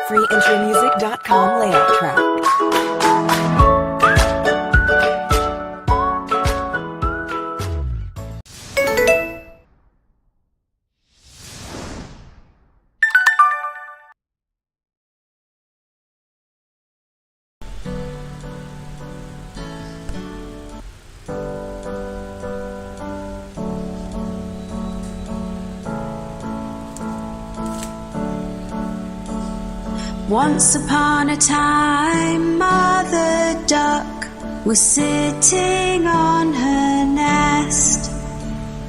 freeintromusic.com layout track. Once upon a time, Mother Duck was sitting on her nest.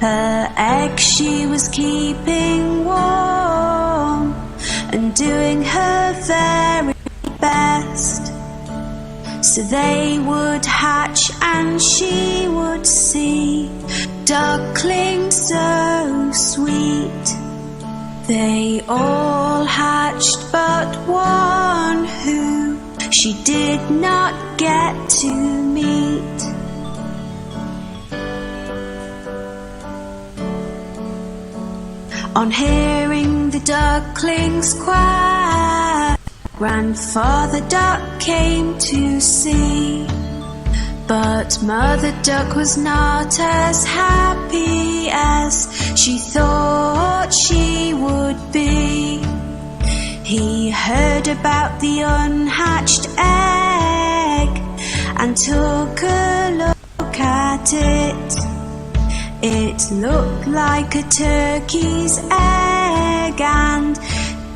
Her eggs she was keeping warm and doing her very best. So they would hatch and she would see ducklings so sweet. They all hatched but one who she did not get to meet. On hearing the ducklings quack, Grandfather Duck came to see. But Mother Duck was not as happy as she thought she would be. He heard about the unhatched egg and took a look at it. It looked like a turkey's egg and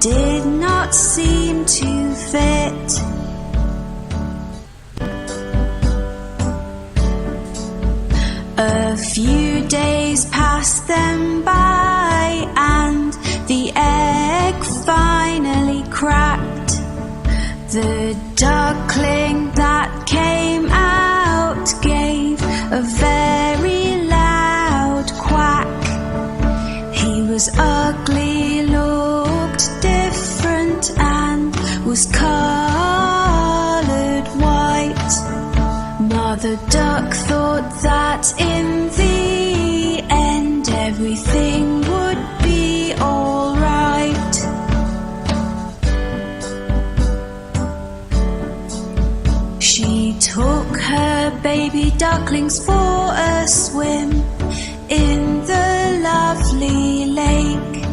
did not seem to fit. A few days passed them by and the egg finally cracked. The duckling that came out gave a very loud quack. He was ugly, looked different and was coloured white. Mother Duck thought that in the end everything would be all right. She took her baby ducklings for a swim in the lovely lake.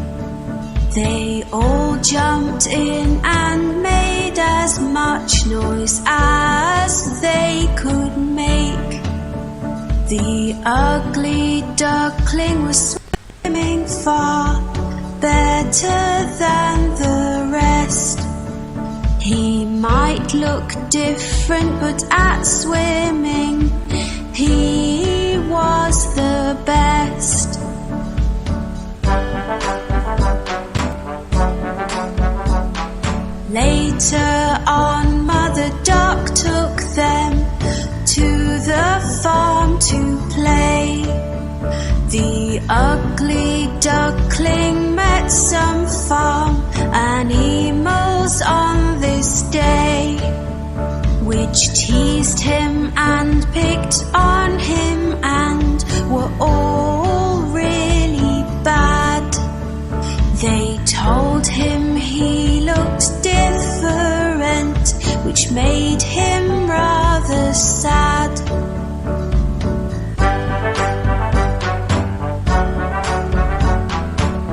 They all jumped in and made as much noise as they could make. The ugly duckling was swimming far better than the rest. He might look different, but at swimming he was the best. Later on, Mother Duck took them to the farm to play. The ugly duckling met some farm animals on this day, which teased him and picked on him and were all really bad. They told him he looked different, which made him rather sad.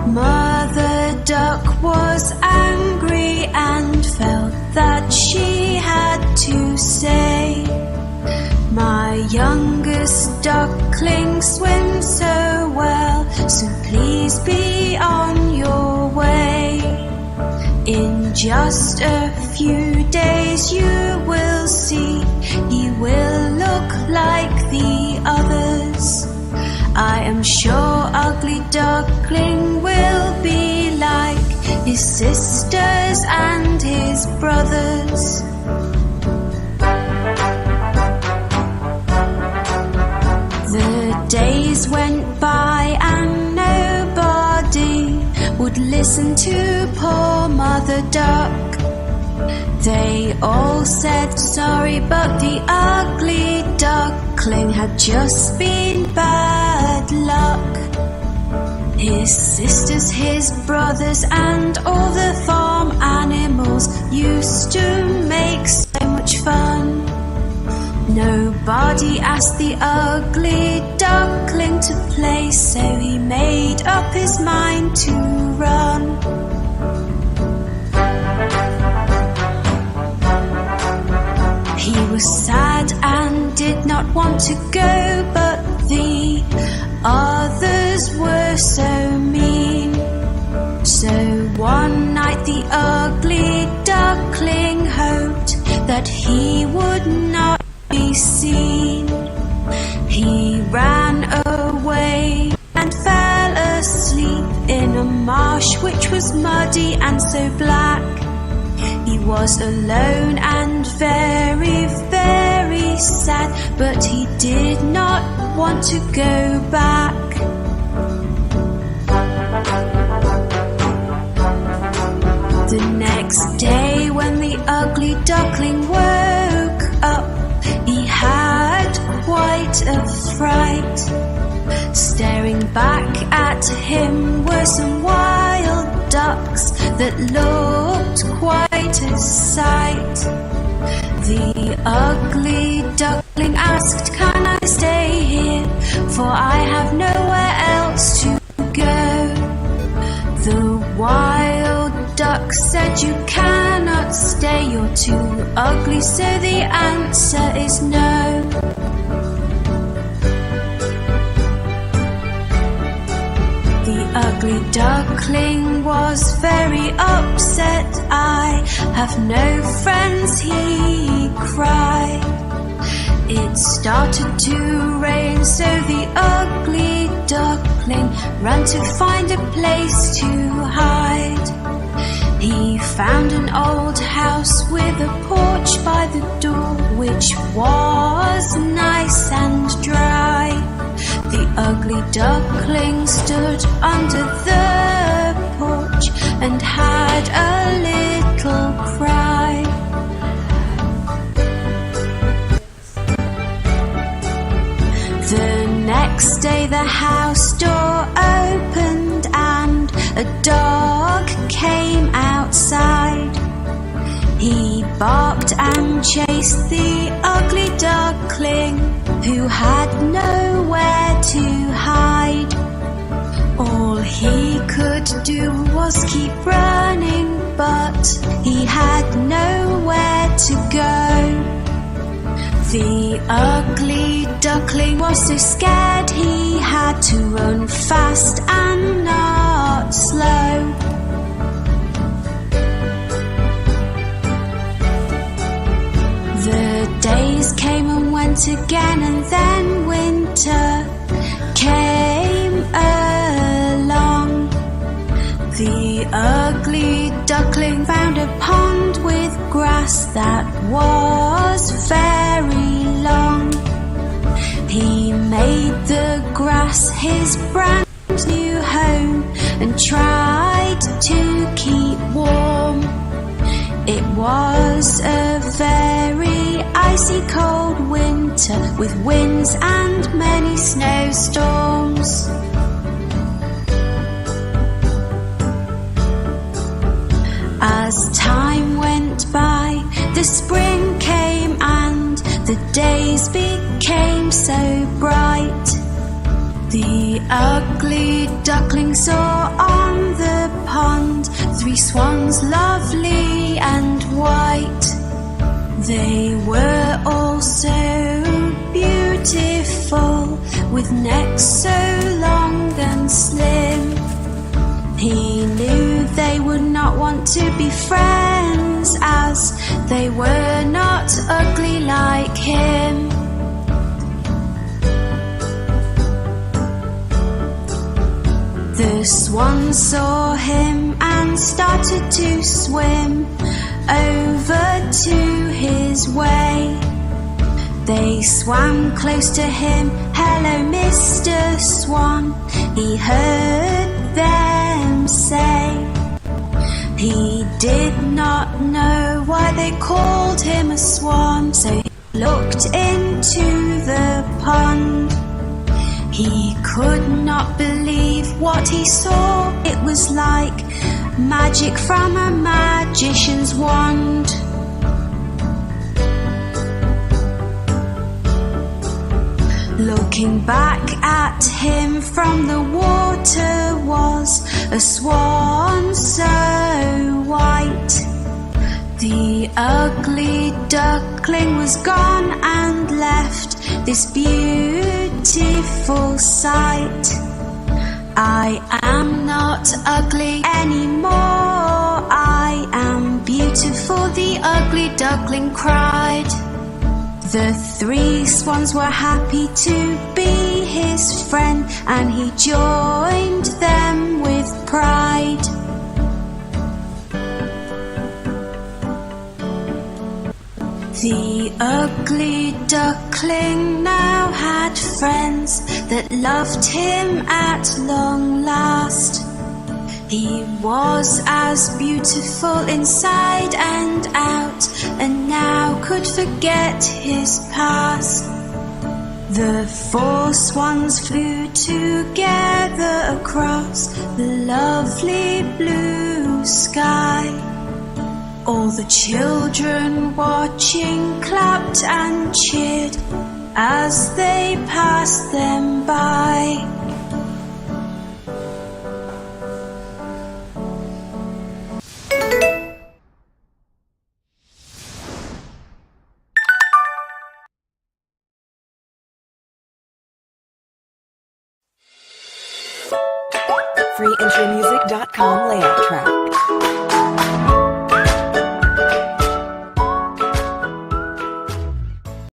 Mother Duck was angry and felt that she had to say, "My youngest duckling swims so well, so please be on your way. In just a few days you will see he will look like the others. I am sure Ugly Duckling will be like his sisters and his brothers." The days went by and nobody would listen to poor Mother Duck. They all said sorry, but the ugly duckling had just been bad luck. His sisters, his brothers, and all the farm animals animals used to make so much fun. Nobody asked the ugly duckling to play, so he made up his mind to run. He was sad and did not want to go, but the others were so mean. So one night the ugly duckling hoped that he would not be seen. He ran away and fell asleep in a marsh which was muddy and so black. He was alone and very, very sad, but he did not want to go back. The next day when the ugly duckling woke up, he had quite a fright. Staring back at him were some wild ducks that looked quite a sight. The ugly duckling asked, "Can I stay here? For I have nowhere else to go." The wild duck said, "You cannot stay, you're too ugly, so the answer is no." The ugly duckling was very upset. "I have no friends," he cried. It started to rain, so the ugly duckling ran to find a place to hide. He found an old house with a porch by the door, which was nice and dry. The ugly duckling stood under the porch and had a little cry. The next day the house door opened and a dog came outside. He barked and chased the ugly duckling, who had nowhere to hide. All he could do was keep running, but he had nowhere to go. The ugly duckling was so scared he had to run fast and not slow. The days came and went again, and then winter came along. The ugly duckling found a pond with grass that was very long. He made the grass his brand new home and tried to keep warm. It was a very icy cold winter with winds and many snowstorms. As time went by, the spring came and the days became so bright. The ugly duckling saw on the pond 3 swans, lovely and white. They were all so beautiful, with necks so long and slim. He knew they would not want to be friends, as they were not ugly like him. The swans saw him and started to swim over to his way. They swam close to him. "Hello, Mr. Swan," he heard them say. He did not know why they called him a swan, so he looked into the pond. He could not believe what he saw. It was like magic from a magician's wand. Looking back at him from the water was a swan so white. The ugly duckling was gone and left this beautiful sight. I am not ugly anymore, I am beautiful, the ugly duckling cried. The 3 swans were happy to be his friend, and he joined them with pride. The ugly duckling now had friends that loved him at long last. He was as beautiful inside and out, and now could forget his past. The 4 swans flew together across the lovely blue sky. All the children watching clapped and cheered as they passed them by. FreeIntromusic.com layout track.